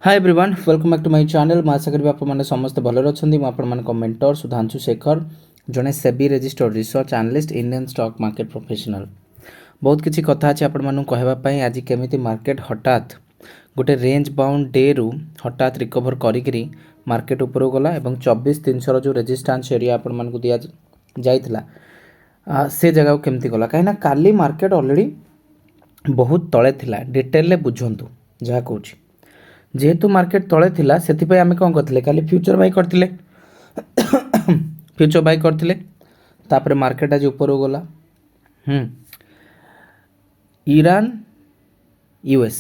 Hi everyone, welcome back to my channel. मैं आशा करी आपने समस्त भल अच्छे। मुझे मेंटर सुधांशु शेखर, जड़े SEBI registered research analyst Indian stock market professional. बहुत किसी कथा अच्छे आपंपाई आज केमी मार्केट हठात गोटे रेंज बाउंड डे रु हठात रिकवर करी मार्केट ऊपर गला और 24,300 जो रेजिस्टेंस एरिया आपको दि जाइला से जगह केमती गला कहीं काली मार्केट ऑलरेडी बहुत तले थिला। डिटेल बुझंतु जहाँ कहूँ जेहेतु मार्केट तले थिला से आम कौन करते खाली फ्यूचर बाय करते फ्यूचर बाय करते तापर मार्केट आज ऊपर गला। ईरान यूएस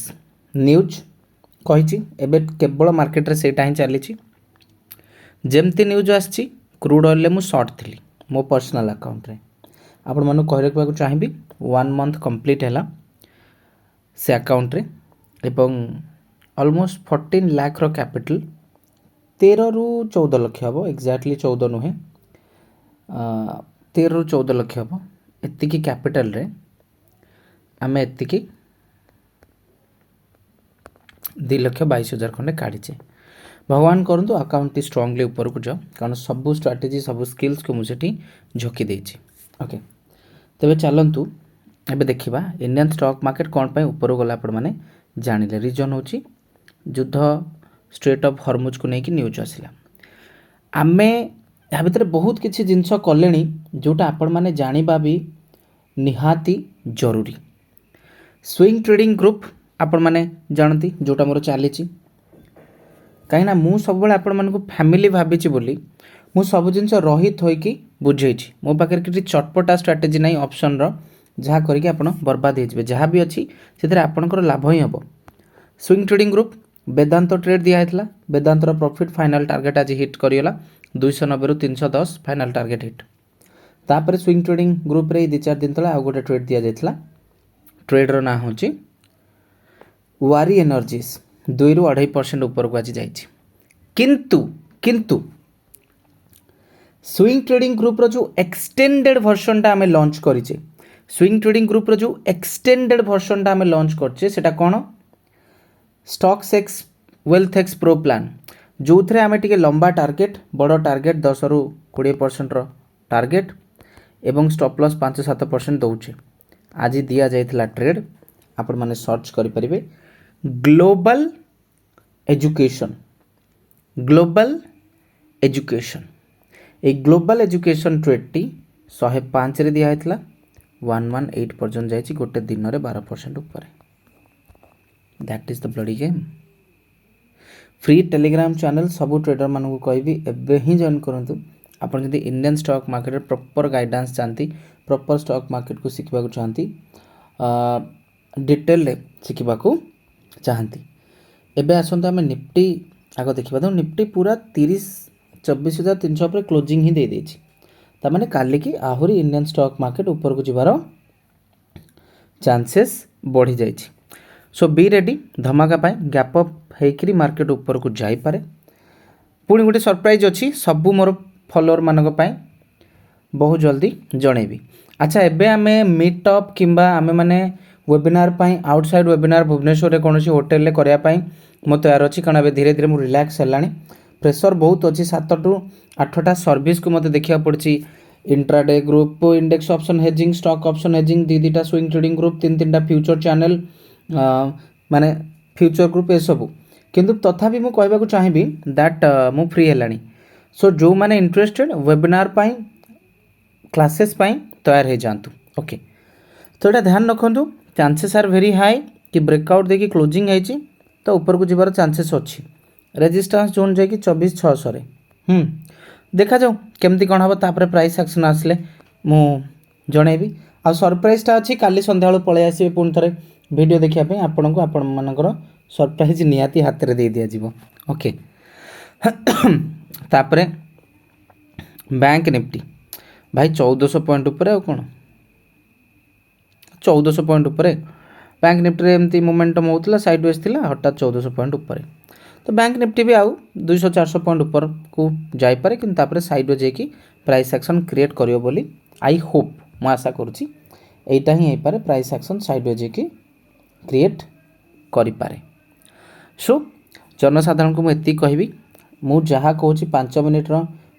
न्यूज कही केवल मार्केट रे सेटा ही चली जमती न्यूज आसी क्रूड ऑयल मु शॉर्ट थी मो पर्सनल अकाउंट रे आपण मानु कह रखा चाहिए 1 मंथ कंप्लीट है से अकाउंट रे एवं ऑलमोस्ट 14 लाख रो कैपिटल 13 रु 14 लक्ष हम एक्जाक्टली 14 नुहे 13 रु 14 लक्ष हम एतिकी कैपिटल रे आम एतिकी 2,22,000 खंडे काढ़ीचे। भगवान करंतु अकाउंट टी स्ट्रांगली ऊपर को जाओ कारण सबू स्ट्राटेजी सब स्किल्स को मुझे झोंकी देछि। ओके तेबे चलंतु एबे देखिबा इंडियन स्टॉक मार्केट कौन पाई ऊपर गला आपण माने जानिले। रीजन होची युद्ध स्ट्रेट ऑफ हॉर्मुज को लेकिन न्यूज आसला। आमे या भितर बहुत किसी जिनस कले जोटा आपण माने जानिबा भी निहाती जरूरी। स्विंग ट्रेडिंग ग्रुप आपण माने जानती जोटा मोर चली कहीं मु सब आपण मानक फैमिली भाभी बोली मु सब जिनस रही थोकी बुझे मो पाखे किसी चटपटा स्ट्राटेजी ना ऑप्शन जहाँ करके आप बर्बाद हो जहाँ भी अच्छी से आपंकर लाभ ही हम। स्विंग ट्रेडिंग ग्रुप वेदांत ट्रेड दिखाई वेदांतर प्रॉफिट फाइनल टारगेट आज हिट करीगला 290 रु 310 फाइनल टारगेट हिट। तापर स्विंग ट्रेडिंग ग्रुप रे 2-4 दिन तले आउ गोटे ट्रेड दि जाइए ट्रेडर ना हूँ वारी एनर्जीज 2 रु 2.5% ऊपर को आज जाइए। किंतु स्विंग ट्रेडिंग ग्रुप रो जो एक्सटेंडेड वर्जन टा आमे लॉन्च करिचे स्विंग ट्रेडिंग ग्रुप रो जो एक्सटेंडेड वर्जन टा आमे लॉन्च करचे सेटा कोन stocks X wealth X pro plan जो थे आमे टिके लंबा टार्गेट बड़ टार्गेट 10 रु 20% रो टार्गेट एवं स्टॉप लॉस 5-7% दौचे। आज दिया जाइथिला ट्रेड आपण माने सर्च करि परिबे global education a global education trade T 105 रे दिया जाइथिला 118 पर्यंत जाइछि गोटे दिन रे 12% ऊपर। That is the bloody game. Free Telegram channel सबू ट्रेडर मानू कहबी एबे ही जॉइन करंतु। आपण जदि Indian stock market proper guidance चाहती प्रॉपर स्टॉक मार्केट को शिखा चाहती डिटेल रे शिखा चाहती एबे आसंतु आमे निफ्टी आग देखिबा तो निफ्टी पूरा 24,300 पर क्लोजिंग ही दे देछि तामाने काली की आहुरी इंडियन स्टॉक मार्केट ऊपर को जिबार चांसेस बढ़ी जाइछि। सो बी रेडी धमाका पाए गैप अप हेकरी मार्केट ऊपर को जाई पारे। पुणी गोटे सरप्राइज अच्छी सबू मोर फॉलोअर मानक पाए बहुत जल्दी जनइबी। अच्छा एबे आमे मीटअप किंबा आमे माने वेबिनार पाई आउटसाइड वेबिनार भुवनेश्वर कौन होटेल रे करया पाई मो तैयार अच्छी कारण ए धीरे धीरे मु रिलैक्स हेलानी प्रेशर बहुत अच्छी 7 टू 8टा सर्विस को मते देखिया पड़ची intraday group index option hedging stock option hedging 2-2टा स्विंग ट्रेडिंग ग्रुप 3-3टा फ्यूचर चैनल माने फ्यूचर ग्रुप ए सब किंतु तथापि मु कहबा चाहिए दैट मु फ्री हेलानी। सो जो माने इंटरेस्टेड वेबिनार पाई क्लासेस पाई तैयार हो जातु। ओके तो यहाँ ध्यान रखु चांसेस आर वेरी हाई कि ब्रेकआउट देखिए क्लोजिंग है तो ऊपर को जीवार चांसेस अच्छी। रेजिस्टेंस जोन जाकि 24,600 देखा जाऊ केमती कौन हम तापर प्राइस एक्शन आसले मु जनइबी। आ सरप्राइजटा अच्छी काली संध्या पलि आसबे पुणी थे वीडियो देखापी आपण को आपण मानकर सरप्राइज निहाती हाथ में दे दि जाव। ओके तापरे बैंक निफ्टी भाई 1400 पॉइंट ऊपर आ कौन 1400 पॉइंट ऊपर बैंक निफ्टी रे एमती मोमेंटम होता साइडवेज थिला हठात 1400 पॉइंट ऊपर तो बैंक निफ्टी भी आउ 200-400 पॉइंट ऊपर को जाइपे कि साइडवेज जाकि प्राइस एक्शन क्रिएट करियो बोली आई होप मु आशा करुच्ची एटा ही पारे प्राइस एक्शन साइडवेज जाकि क्रिएट करि पारे। सो ଜନସାଧାରଣଙ୍କୁ ମୁଁ ଏତିକି କହିବି, ମୁଁ ଯାହା କହୁଛି 5 ମିନିଟ୍ର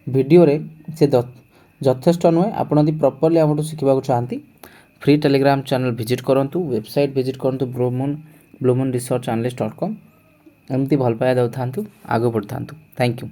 ଭିଡ଼ିଓରେ ସେ ଯଥେଷ୍ଟ ନୁହେଁ। ଆପଣ ଯଦି ପ୍ରପର୍ଲି ଆମଠୁ ଶିଖିବାକୁ ଚାହାନ୍ତି, ଫ୍ରି ଟେଲିଗ୍ରାମ ଚ୍ୟାନେଲ୍ ଭିଜିଟ୍ କରନ୍ତୁ, ୱେବସାଇଟ୍ ଭିଜିଟ୍ କରନ୍ତୁ bluemoon research analyst.com। ଏମିତି ଭଲ ପାଇବା ଦେଉଥାନ୍ତୁ, ଆଗକୁ ବଢ଼ିଥାନ୍ତୁ। Thank you.